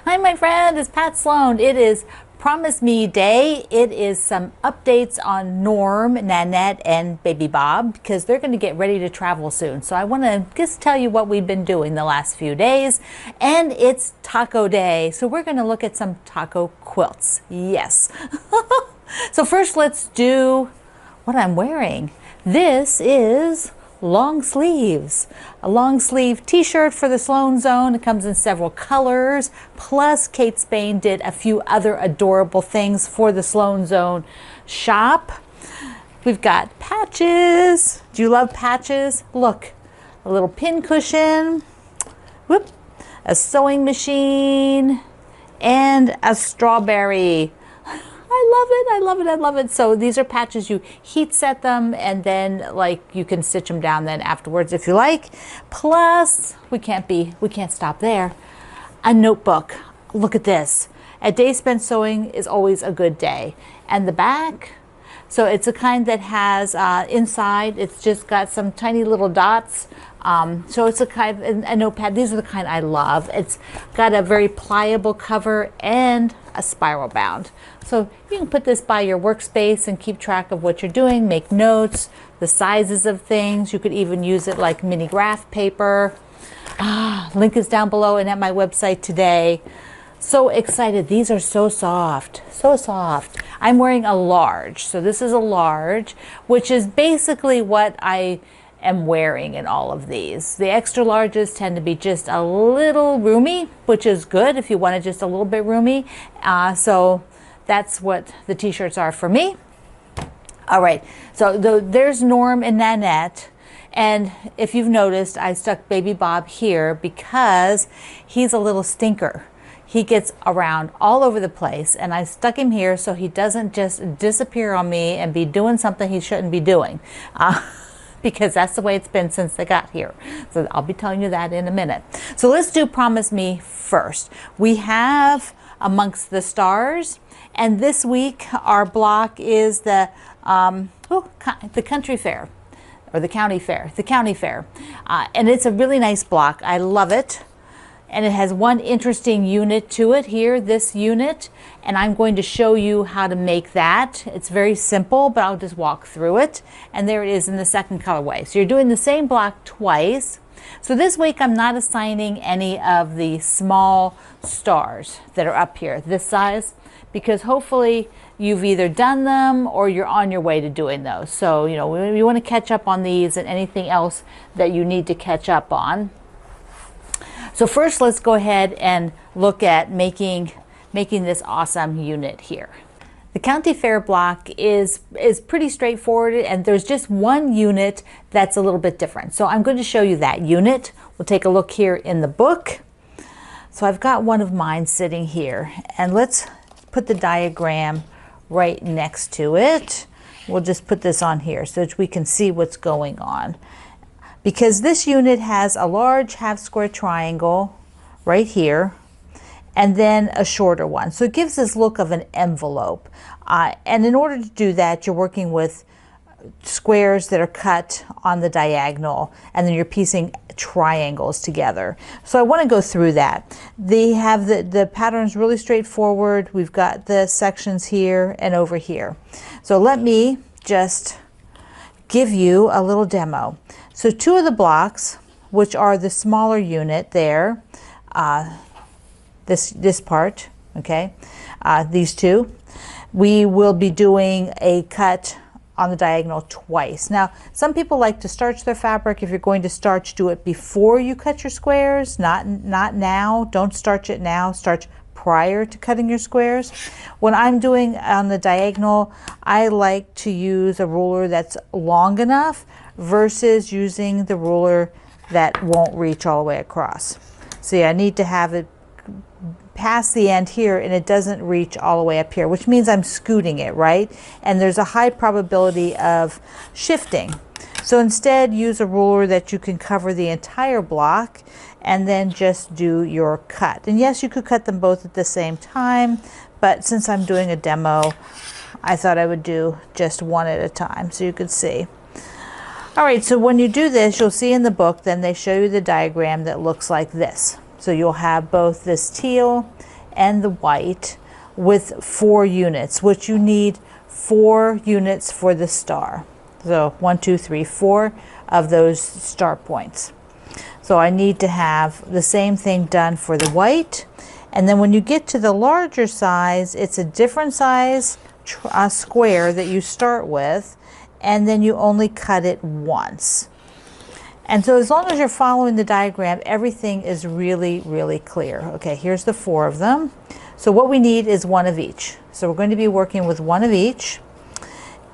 Hi, my friend, it's Pat Sloan. It is Promise Me Day. It is some updates on Norm, Nanette, and Baby Bob because they're going to get ready to travel soon. So I want to just tell you what we've been doing the last few days. And it's Taco Day. So we're going to look at some taco quilts. Yes. So first let's do what I'm wearing. This is long sleeves, a long sleeve t-shirt for the Sloan Zone. It comes in several colors, plus Kate Spain did a few other adorable things for the Sloan Zone shop. We've got patches. Do you love patches? Look, a little pin cushion, whoop, a sewing machine, and a strawberry. I love it, I love it, I love it. So these are patches, you heat set them and then like you can stitch them down then afterwards if you like. Plus, we can't stop there. A notebook. Look at this. A day spent sewing is always a good day. And the back, so it's a kind that has inside, it's just got some tiny little dots. So it's a kind of a notepad. These are the kind I love. It's got a very pliable cover and a spiral bound. So you can put this by your workspace and keep track of what you're doing, make notes, the sizes of things. You could even use it like mini graph paper. Link is down below and at my website today. So excited. These are so soft, so soft. I'm wearing a large. So this is a large, which is basically what I am wearing in all of these. The extra larges tend to be just a little roomy, which is good if you want it just a little bit roomy. So that's what the t-shirts are for me. All right, so there's Norm and Nanette. And if you've noticed, I stuck Baby Bob here because he's a little stinker. He gets around all over the place, and I stuck him here so he doesn't just disappear on me and be doing something he shouldn't be doing. Because that's the way it's been since they got here. So I'll be telling you that in a minute. So let's do Promise Me first. We have Amongst the Stars, and this week our block is the country fair, or the county fair, and it's a really nice block. I love it. And it has one interesting unit to it here, this unit, and I'm going to show you how to make that. It's very simple, but I'll just walk through it. And there it is in the second colorway. So you're doing the same block twice. So this week I'm not assigning any of the small stars that are up here, this size, because hopefully you've either done them or you're on your way to doing those. So, you know, you want to catch up on these and anything else that you need to catch up on. So first, let's go ahead and look at making this awesome unit here. The county fair block is pretty straightforward, and there's just one unit that's a little bit different. So I'm going to show you that unit. We'll take a look here in the book. So I've got one of mine sitting here, and let's put the diagram right next to it. We'll just put this on here so that we can see what's going on. Because this unit has a large half square triangle right here, and then a shorter one. So it gives this look of an envelope. And in order to do that, you're working with squares that are cut on the diagonal, and then you're piecing triangles together. So I want to go through that. They have the patterns really straightforward. We've got the sections here and over here. So let me just give you a little demo. So two of the blocks, which are the smaller unit there, this part, okay, these two, we will be doing a cut on the diagonal twice. Now, some people like to starch their fabric. If you're going to starch, do it before you cut your squares, not now. Don't starch it now. Starch prior to cutting your squares. When I'm doing on the diagonal, I like to use a ruler that's long enough versus using the ruler that won't reach all the way across. See, I need to have it past the end here and it doesn't reach all the way up here, which means I'm scooting it, right? And there's a high probability of shifting. So instead, use a ruler that you can cover the entire block and then just do your cut. And yes, you could cut them both at the same time, but since I'm doing a demo, I thought I would do just one at a time so you could see. All right, so when you do this, you'll see in the book, then they show you the diagram that looks like this. So you'll have both this teal and the white with 4 units, which you need 4 units for the star. So 1, 2, 3, 4 of those star points. So I need to have the same thing done for the white. And then when you get to the larger size, it's a different size square that you start with, and then you only cut it once. And so as long as you're following the diagram, everything is really, really clear. Okay, here's the 4 of them. So what we need is 1 of each. So we're going to be working with 1 of each.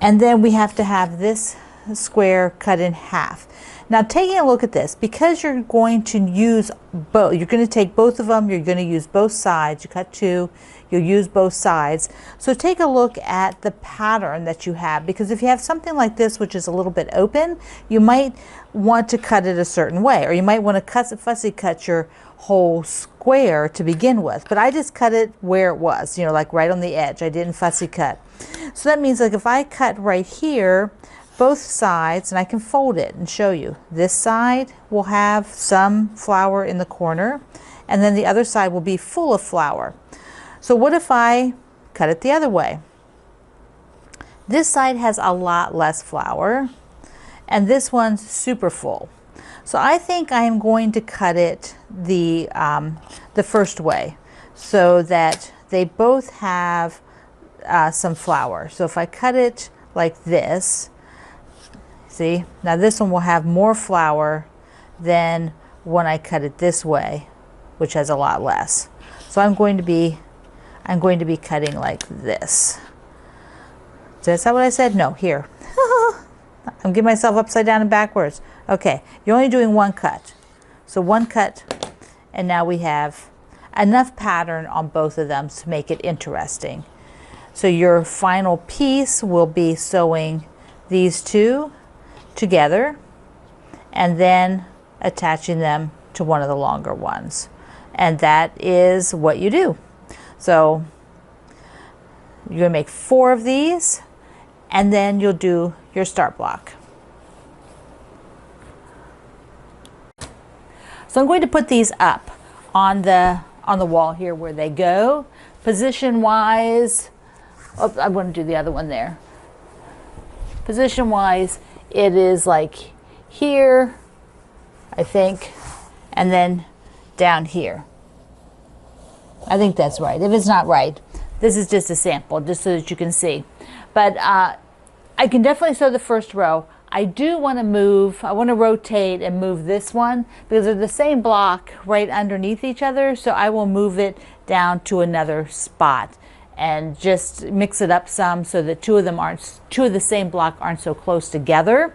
And then we have to have this square cut in half. Now taking a look at this, because you're going to use both, you're going to take both of them, you're going to use both sides, you cut 2, you'll use both sides. So take a look at the pattern that you have, because if you have something like this which is a little bit open, you might want to cut it a certain way, or you might want to fussy cut your whole square to begin with. But I just cut it where it was, you know, like right on the edge. I didn't fussy cut. So that means like if I cut right here, both sides, and I can fold it and show you. This side will have some flower in the corner, and then the other side will be full of flower. So what if I cut it the other way? This side has a lot less flower, and this one's super full. So I think I am going to cut it the first way, so that they both have some flower. So if I cut it like this, see, now this one will have more flower than when I cut it this way, which has a lot less. So I'm going to be cutting like this. So is that what I said? No, here. I'm getting myself upside down and backwards. Okay, you're only doing 1 cut. So 1 cut, and now we have enough pattern on both of them to make it interesting. So your final piece will be sewing these 2 together and then attaching them to one of the longer ones. And that is what you do. So you're going to make 4 of these, and then you'll do your start block. So I'm going to put these up on the wall here where they go. Position wise, oh, I want to do the other one there. Position wise, it is like here, I think, and then down here. I think that's right. If it's not right, this is just a sample, just so that you can see. But I can definitely sew the first row. I do want to move, I want to rotate and move this one because they're the same block right underneath each other. So I will move it down to another spot and just mix it up some so that two of the same block aren't so close together.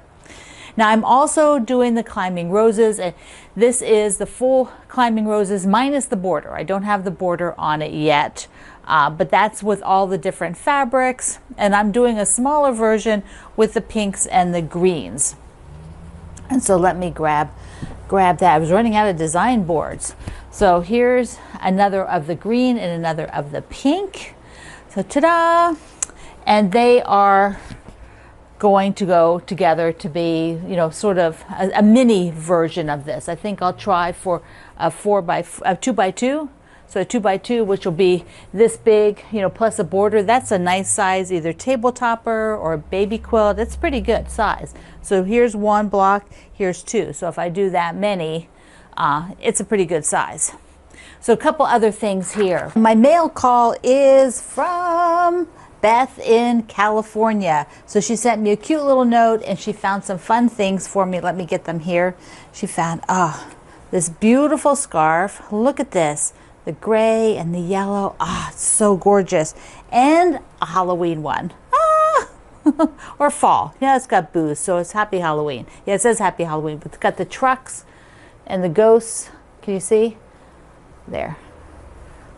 Now I'm also doing the climbing roses, and this is the full climbing roses minus the border. I don't have the border on it yet, but that's with all the different fabrics, and I'm doing a smaller version with the pinks and the greens. And so let me grab that. I was running out of design boards. So here's another of the green and another of the pink. So ta-da! And they are going to go together to be, you know, sort of a mini version of this. I think I'll try for a 2x2. So a 2x2, which will be this big, you know, plus a border. That's a nice size, either table topper or baby quilt. It's pretty good size. So here's one block, here's 2. So if I do that many, it's a pretty good size. So a couple other things here. My mail call is from Beth in California. So she sent me a cute little note, and she found some fun things for me. Let me get them here. She found, this beautiful scarf. Look at this. The gray and the yellow. It's so gorgeous. And a Halloween one. Or fall. Yeah, it's got booze, so it's Happy Halloween. Yeah, it says Happy Halloween, but it's got the trucks and the ghosts. Can you see? There.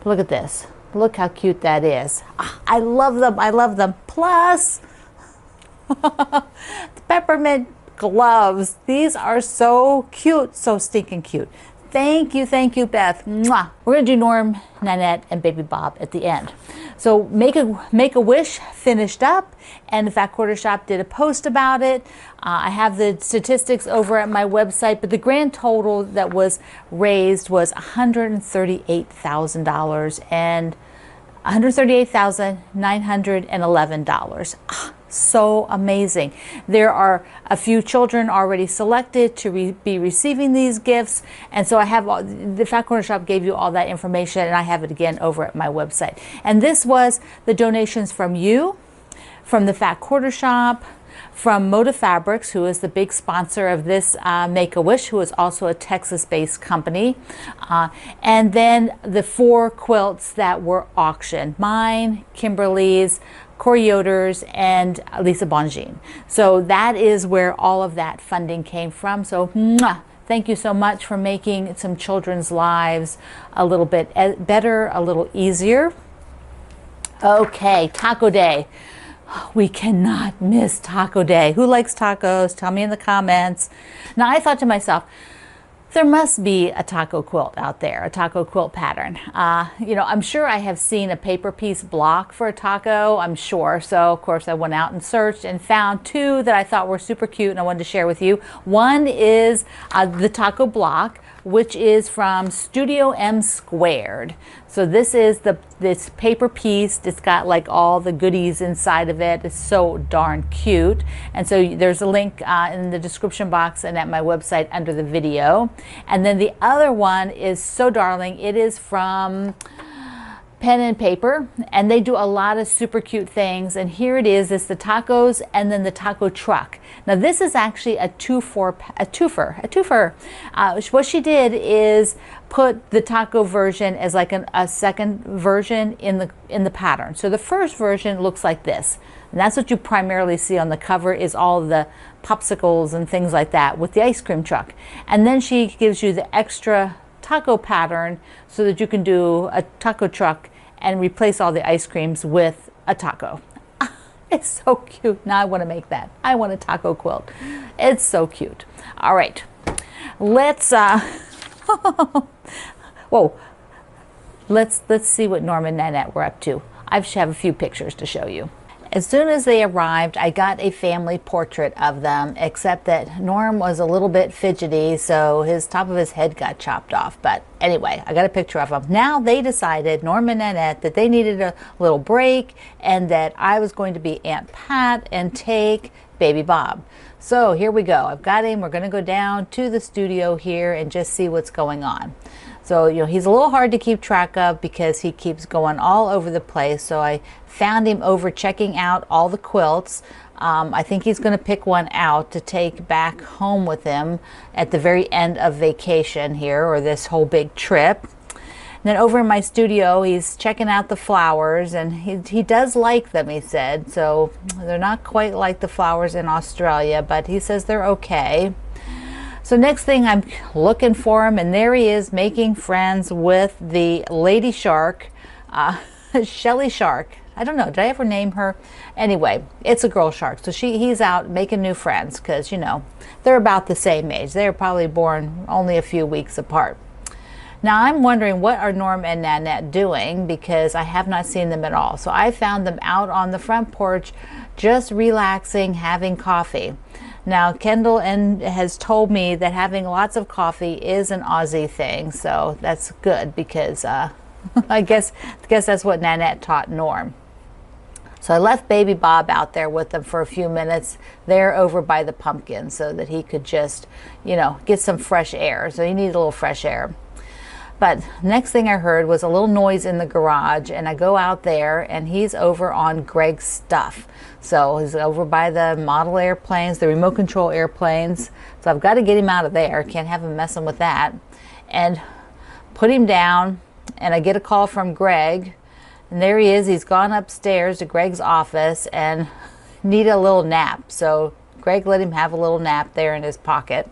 Look at this. Look how cute that is. I love them. I love them. Plus, the peppermint gloves. These are so cute. So stinking cute. Thank you, Beth. Mwah. We're gonna do Norm, Nanette, and Baby Bob at the end. So Make a Wish finished up, and the Fat Quarter Shop did a post about it. I have the statistics over at my website, but the grand total that was raised was $138,000 and $138,911. So amazing. There are a few children already selected to be receiving these gifts, and so I have the Fat Corner Shop gave you all that information, and I have it again over at my website. And this was the donations from you, from the Fat Quarter Shop, from Moda Fabrics, who is the big sponsor of this Make-A-Wish, who is also a Texas-based company, and then the 4 quilts that were auctioned, mine, Kimberly's, Corey Yoder's, and Lisa Bongine. So that is where all of that funding came from. So mwah, thank you so much for making some children's lives a little bit better, a little easier. Okay, Taco Day. We cannot miss Taco Day. Who likes tacos? Tell me in the comments. Now, I thought to myself, there must be a taco quilt out there, a taco quilt pattern. You know, I'm sure I have seen a paper piece block for a taco, I'm sure. So, of course, I went out and searched and found 2 that I thought were super cute and I wanted to share with you. One is the taco block, which is from Studio M Squared. So this is this paper piece. It's got like all the goodies inside of it. It's so darn cute. And so there's a link in the description box and at my website under the video. And then the other one is so darling. It is from Pen and Paper, and they do a lot of super cute things. And here it is. It's the tacos and then the taco truck. Now this is actually a twofer. What she did is put the taco version as like a second version in the pattern. So the first version looks like this, and that's what you primarily see on the cover, is all the popsicles and things like that with the ice cream truck. And then she gives you the extra taco pattern so that you can do a taco truck and replace all the ice creams with a taco. It's so cute. Now I want to make that. I want a taco quilt. It's so cute. All right, let's whoa, let's see what Norm and Nanette were up to. I have a few pictures to show you. As soon as they arrived, I got a family portrait of them, except that Norm was a little bit fidgety, so his top of his head got chopped off. But anyway, I got a picture of them. Now they decided, Norm and Nanette, that they needed a little break and that I was going to be Aunt Pat and take Baby Bob. So here we go. I've got him. We're going to go down to the studio here and just see what's going on. So, you know, he's a little hard to keep track of because he keeps going all over the place. So I found him over checking out all the quilts. I think he's going to pick one out to take back home with him at the very end of vacation here, or this whole big trip. And then over in my studio, he's checking out the flowers, and he does like them, he said. So they're not quite like the flowers in Australia, but he says they're okay. So next thing, I'm looking for him, and there he is making friends with the lady shark, Shelly Shark. I don't know, did I ever name her? Anyway, it's a girl shark. So he's out making new friends because, you know, they're about the same age. They're probably born only a few weeks apart. Now I'm wondering, what are Norm and Nanette doing, because I have not seen them at all. So I found them out on the front porch just relaxing, having coffee. Now, Kendall has told me that having lots of coffee is an Aussie thing, so that's good because I guess that's what Nanette taught Norm. So I left Baby Bob out there with them for a few minutes there over by the pumpkin so that he could just, you know, get some fresh air. So he needed a little fresh air. But next thing I heard was a little noise in the garage, and I go out there and he's over on Greg's stuff. So he's over by the model airplanes, the remote control airplanes. So I've got to get him out of there. Can't have him messing with that. And put him down, and I get a call from Greg. And there he is. He's gone upstairs to Greg's office and needed a little nap. So Greg let him have a little nap there in his pocket.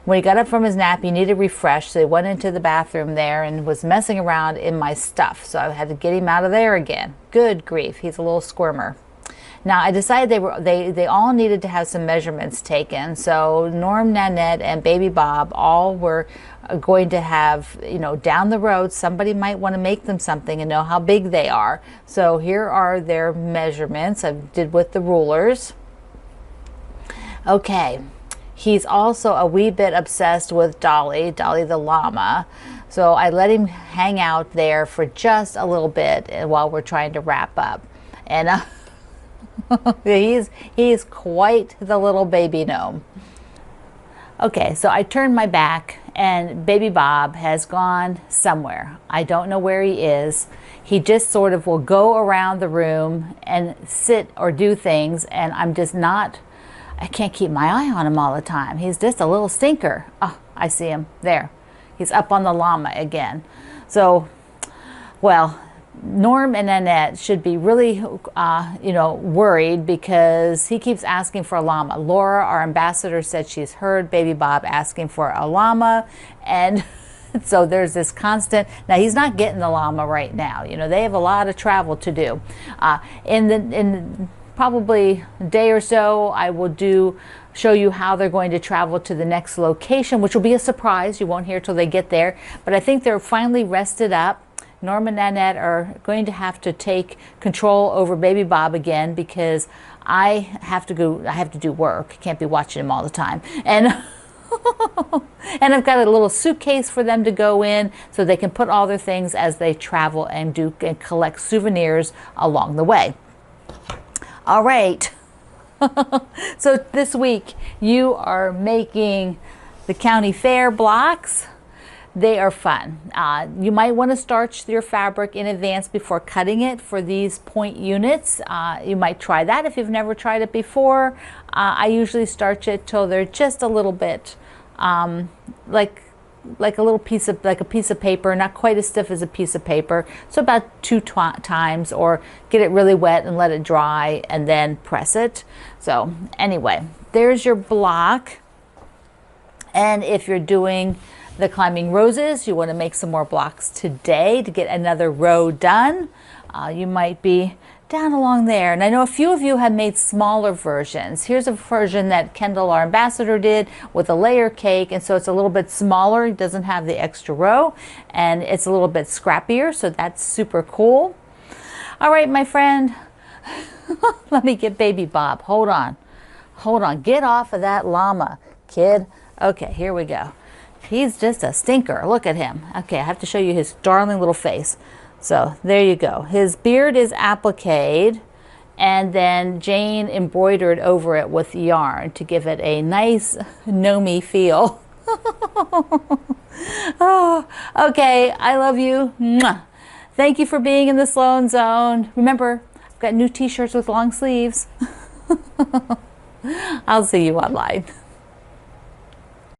When he got up from his nap, he needed refresh, so he went into the bathroom there and was messing around in my stuff. So I had to get him out of there again. Good grief, he's a little squirmer. Now I decided they all needed to have some measurements taken. So Norm, Nanette, and Baby Bob all were going to have, you know, down the road, somebody might want to make them something and know how big they are. So here are their measurements I did with the rulers. Okay, he's also a wee bit obsessed with Dolly the llama. So I let him hang out there for just a little bit while we're trying to wrap up. And he's quite the little baby gnome. Okay, so I turned my back and Baby Bob has gone somewhere. I don't know where he is. He just sort of will go around the room and sit or do things, and I'm just not, I can't keep my eye on him all the time. He's just a little stinker. Oh, I see him there. He's up on the llama again. So, well, Norm and Nanette should be really, you know, worried because he keeps asking for a llama. Laura, our ambassador, said she's heard Baby Bob asking for a llama, and so there's this constant. Now he's not getting the llama right now. You know, they have a lot of travel to do. In probably a day or so, I will show you how they're going to travel to the next location, which will be a surprise. You won't hear till they get there. But I think they're finally rested up. Norm and Nanette are going to have to take control over Baby Bob again because I have to do work. Can't be watching him all the time. And and I've got a little suitcase for them to go in so they can put all their things as they travel and collect souvenirs along the way. All right. So this week you are making the county fair blocks. They are fun. You might want to starch your fabric in advance before cutting it for these point units. You might try that if you've never tried it before. I usually starch it till they're just a little bit like a piece of paper, not quite as stiff as a piece of paper. So about 2 times, or get it really wet and let it dry and then press it. So anyway, there's your block. And if you're doing the climbing roses, you want to make some more blocks today to get another row done. You might be down along there, and I know a few of you have made smaller versions. Here's a version that Kendall, our ambassador, did with a layer cake, and so it's a little bit smaller. It doesn't have the extra row, and it's a little bit scrappier, so that's super cool. All right, my friend, let me get Baby Bob. Hold on, get off of that llama, kid. Okay, here we go. He's just a stinker. Look at him. Okay, I have to show you his darling little face. So there you go. His beard is appliqued, and then Jane embroidered over it with yarn to give it a nice gnomey feel. Oh, okay, I love you. Mwah. Thank you for being in the Sloan Zone. Remember, I've got new t-shirts with long sleeves. I'll see you online.